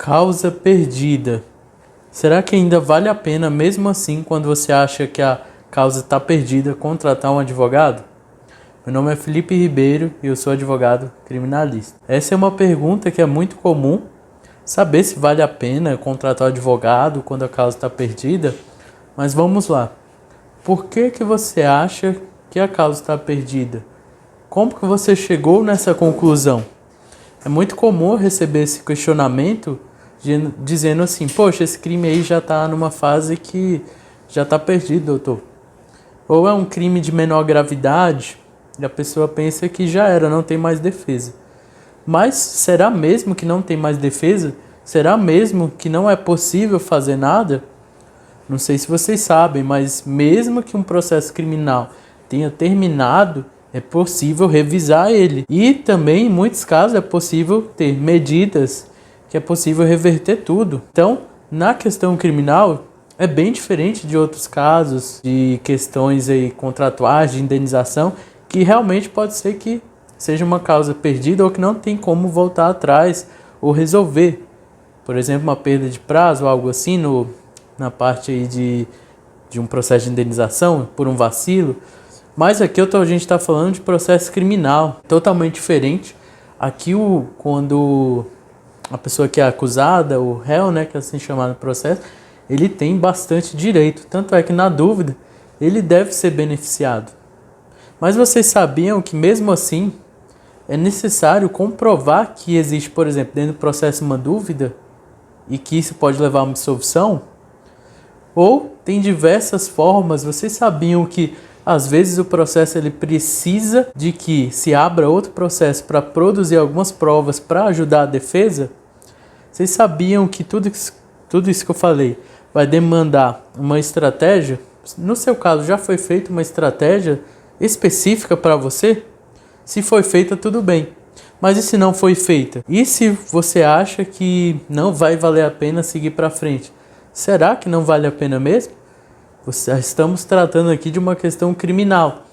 Causa perdida. Será que ainda vale a pena, mesmo assim, quando você acha que a causa está perdida, contratar um advogado? Meu nome é Felipe Ribeiro e eu sou advogado criminalista. Essa é uma pergunta que é muito comum, saber se vale a pena contratar um advogado quando a causa está perdida. Mas vamos lá. Por que você acha que a causa está perdida? Como que você chegou nessa conclusão? É muito comum receber esse questionamento dizendo assim: poxa, esse crime aí já está numa fase que já está perdido, doutor. Ou é um crime de menor gravidade e a pessoa pensa que já era, não tem mais defesa. Mas será mesmo que não tem mais defesa? Será mesmo que não é possível fazer nada? Não sei se vocês sabem, mas mesmo que um processo criminal tenha terminado, é possível revisar ele. E também, em muitos casos, é possível ter medidas que é possível reverter tudo. Então, na questão criminal, é bem diferente de outros casos, de questões aí contratuais, de indenização, que realmente pode ser que seja uma causa perdida ou que não tem como voltar atrás ou resolver. Por exemplo, uma perda de prazo ou algo assim na parte aí de um processo de indenização por um vacilo. Mas aqui a gente está falando de processo criminal, totalmente diferente. Aqui, quando a pessoa que é acusada, o réu, né, que é assim chamado no processo, ele tem bastante direito. Tanto é que, na dúvida, ele deve ser beneficiado. Mas vocês sabiam que, mesmo assim, é necessário comprovar que existe, por exemplo, dentro do processo uma dúvida e que isso pode levar a uma absolvição? Ou tem diversas formas. Vocês sabiam que às vezes o processo ele precisa de que se abra outro processo para produzir algumas provas para ajudar a defesa? Vocês sabiam que tudo isso que eu falei vai demandar uma estratégia? No seu caso, já foi feita uma estratégia específica para você? Se foi feita, tudo bem. Mas e se não foi feita? E se você acha que não vai valer a pena seguir para frente? Será que não vale a pena mesmo? Estamos tratando aqui de uma questão criminal,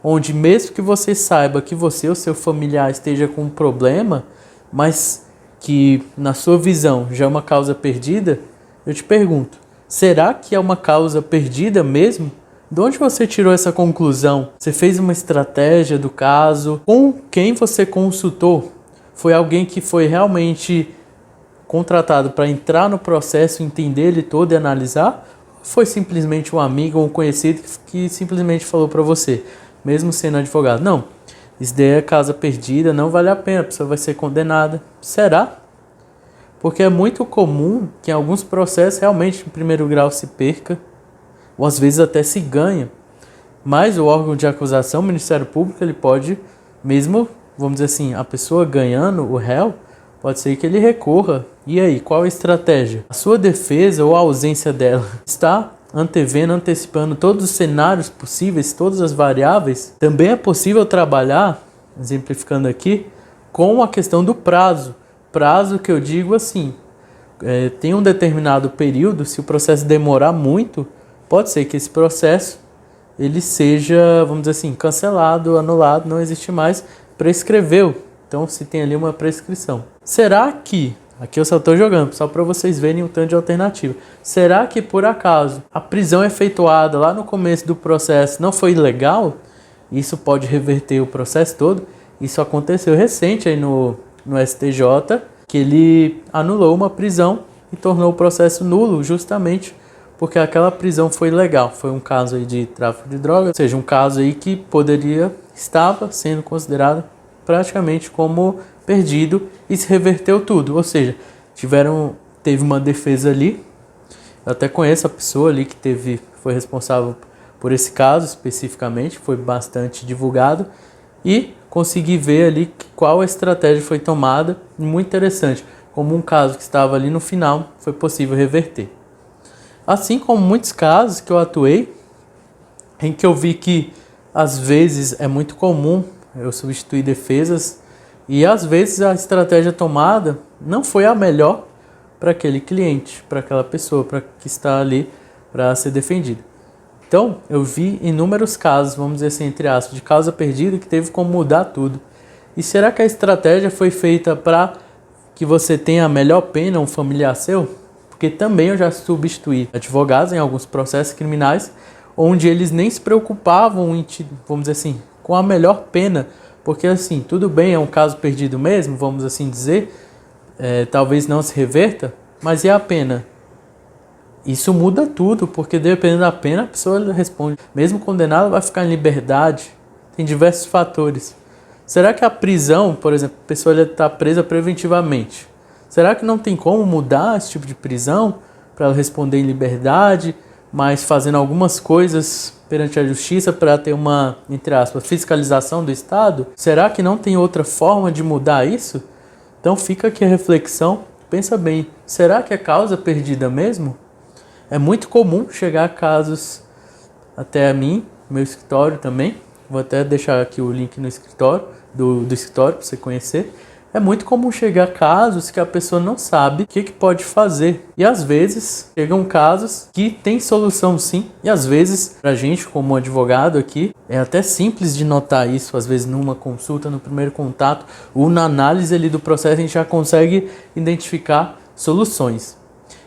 onde mesmo que você saiba que você ou seu familiar esteja com um problema, mas que na sua visão já é uma causa perdida, eu te pergunto, será que é uma causa perdida mesmo? De onde você tirou essa conclusão? Você fez uma estratégia do caso? Com quem você consultou? Foi alguém que foi realmente contratado para entrar no processo, entender ele todo e analisar? Ou foi simplesmente um amigo ou um conhecido que simplesmente falou para você, mesmo sendo advogado? Não, isso daí é causa perdida, não vale a pena, a pessoa vai ser condenada. Será? Porque é muito comum que em alguns processos realmente em primeiro grau se perca, ou às vezes até se ganha. Mas o órgão de acusação, o Ministério Público, ele pode, mesmo, vamos dizer assim, a pessoa ganhando, o réu, pode ser que ele recorra. E aí, qual a estratégia? A sua defesa ou a ausência dela está antevendo, antecipando todos os cenários possíveis, todas as variáveis? Também é possível trabalhar, exemplificando aqui, com a questão do prazo. Prazo que eu digo assim, tem um determinado período, se o processo demorar muito, pode ser que esse processo ele seja, vamos dizer assim, cancelado, anulado, não existe mais, prescreveu. Então, se tem ali uma prescrição. Será que, aqui eu só estou jogando, só para vocês verem um tanto de alternativa. Será que, por acaso, a prisão efetuada lá no começo do processo não foi ilegal? Isso pode reverter o processo todo? Isso aconteceu recente aí no STJ, que ele anulou uma prisão e tornou o processo nulo justamente porque aquela prisão foi ilegal. Foi um caso aí de tráfico de drogas, ou seja, um caso aí que estava sendo considerado praticamente como perdido e se reverteu tudo. Ou seja, teve uma defesa ali. Eu até conheço a pessoa ali que foi responsável por esse caso especificamente, foi bastante divulgado e consegui ver ali qual a estratégia foi tomada. Muito interessante, como um caso que estava ali no final foi possível reverter. Assim como muitos casos que eu atuei, em que eu vi que às vezes é muito comum eu substituir defesas e às vezes a estratégia tomada não foi a melhor para aquele cliente, para aquela pessoa que está ali para ser defendida. Então, eu vi inúmeros casos, vamos dizer assim, entre aspas, de causa perdida que teve como mudar tudo. E será que a estratégia foi feita para que você tenha a melhor pena um familiar seu? Porque também eu já substituí advogados em alguns processos criminais onde eles nem se preocupavam em, vamos dizer assim, com a melhor pena. Porque assim, tudo bem, é um caso perdido mesmo, vamos assim dizer, talvez não se reverta, mas e a pena? Isso muda tudo, porque dependendo da pena, a pessoa responde. Mesmo condenada, vai ficar em liberdade. Tem diversos fatores. Será que a prisão, por exemplo, a pessoa está presa preventivamente? Será que não tem como mudar esse tipo de prisão para ela responder em liberdade, mas fazendo algumas coisas perante a justiça para ter uma, entre aspas, fiscalização do Estado? Será que não tem outra forma de mudar isso? Então fica aqui a reflexão. Pensa bem, será que é causa perdida mesmo? É muito comum chegar casos até a mim, meu escritório também. Vou até deixar aqui o link no escritório, do escritório para você conhecer. É muito comum chegar casos que a pessoa não sabe o que pode fazer. E às vezes chegam casos que tem solução sim. E às vezes, pra gente como advogado aqui, é até simples de notar isso. Às vezes numa consulta, no primeiro contato, ou na análise ali do processo, a gente já consegue identificar soluções.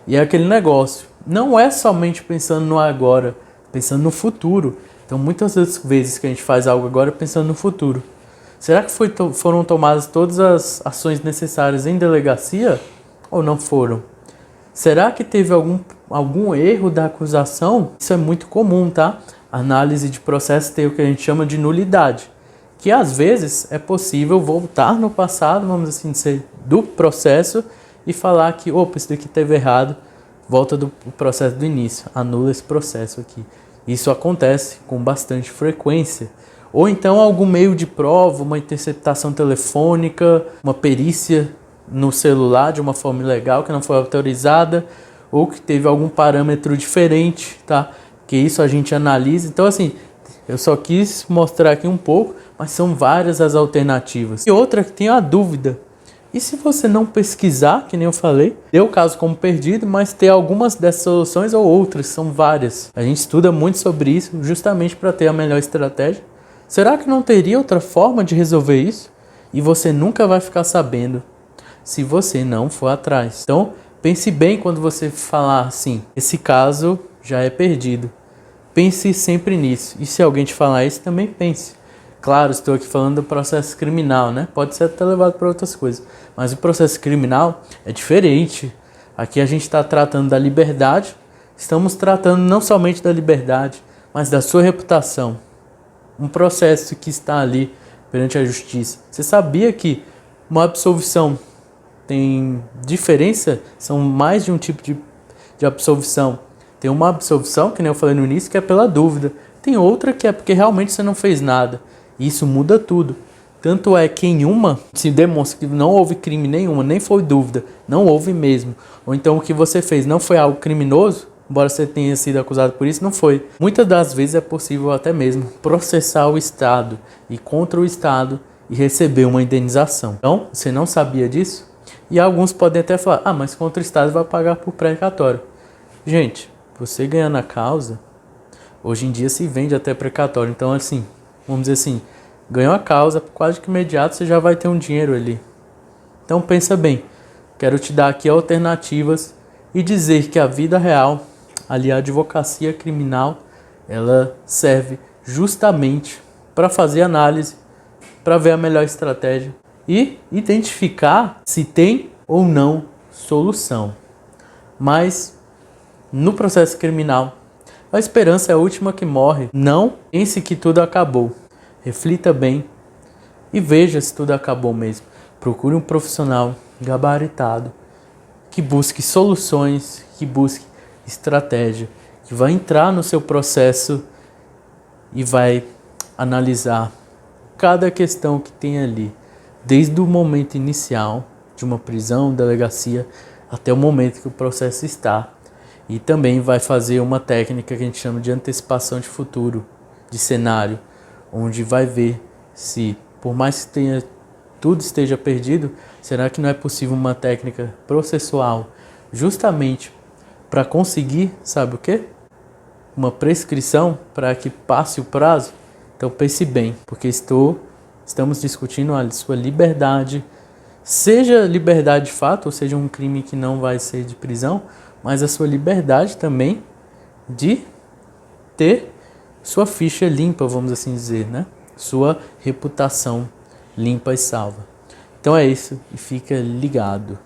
E é aquele negócio. Não é somente pensando no agora, pensando no futuro. Então muitas vezes que a gente faz algo agora pensando no futuro. Será que foram tomadas todas as ações necessárias em delegacia ou não foram? Será que teve algum erro da acusação? Isso é muito comum, tá? A análise de processo tem o que a gente chama de nulidade, que às vezes é possível voltar no passado, vamos assim dizer, do processo e falar que, opa, isso daqui teve errado, volta do processo do início, anula esse processo aqui. Isso acontece com bastante frequência. Ou então algum meio de prova, uma interceptação telefônica, uma perícia no celular de uma forma ilegal que não foi autorizada, ou que teve algum parâmetro diferente, tá? Que isso a gente analisa. Então assim, eu só quis mostrar aqui um pouco, mas são várias as alternativas. E outra que tem a dúvida. E se você não pesquisar, que nem eu falei, deu o caso como perdido, mas ter algumas dessas soluções ou outras, são várias. A gente estuda muito sobre isso, justamente para ter a melhor estratégia. Será que não teria outra forma de resolver isso? E você nunca vai ficar sabendo se você não for atrás. Então, pense bem quando você falar assim, esse caso já é perdido. Pense sempre nisso. E se alguém te falar isso, também pense. Claro, estou aqui falando do processo criminal, né? Pode ser até levado para outras coisas. Mas o processo criminal é diferente. Aqui a gente está tratando da liberdade. Estamos tratando não somente da liberdade, mas da sua reputação. Um processo que está ali perante a justiça. Você sabia que uma absolvição tem diferença? São mais de um tipo de absolvição. Tem uma absolvição, que nem eu falei no início, que é pela dúvida. Tem outra que é porque realmente você não fez nada. Isso muda tudo. Tanto é que em uma se demonstra que não houve crime nenhuma, nem foi dúvida, não houve mesmo. Ou então o que você fez não foi algo criminoso, embora você tenha sido acusado por isso, não foi. Muitas das vezes é possível até mesmo processar o Estado e contra o Estado e receber uma indenização. Então, você não sabia disso? E alguns podem até falar, mas contra o Estado vai pagar por precatório. Gente, você ganhando a causa, hoje em dia se vende até precatório. Então, assim, vamos dizer assim, ganhou a causa, quase que imediato você já vai ter um dinheiro ali. Então, pensa bem. Quero te dar aqui alternativas e dizer que a vida real, ali a advocacia criminal, ela serve justamente para fazer análise, para ver a melhor estratégia e identificar se tem ou não solução. Mas no processo criminal, a esperança é a última que morre. Não pense que tudo acabou. Reflita bem e veja se tudo acabou mesmo. Procure um profissional gabaritado que busque soluções, que busque estratégia, que vai entrar no seu processo e vai analisar cada questão que tem ali, desde o momento inicial de uma prisão, delegacia, até o momento que o processo está. E também vai fazer uma técnica que a gente chama de antecipação de futuro, de cenário, onde vai ver se, por mais que tudo esteja perdido, será que não é possível uma técnica processual justamente para conseguir, sabe o quê? Uma prescrição para que passe o prazo? Então pense bem, porque estamos discutindo a sua liberdade Seja liberdade de fato, ou seja, um crime que não vai ser de prisão, mas a sua liberdade também de ter sua ficha limpa, vamos assim dizer, né? Sua reputação limpa e salva. Então é isso, e fica ligado.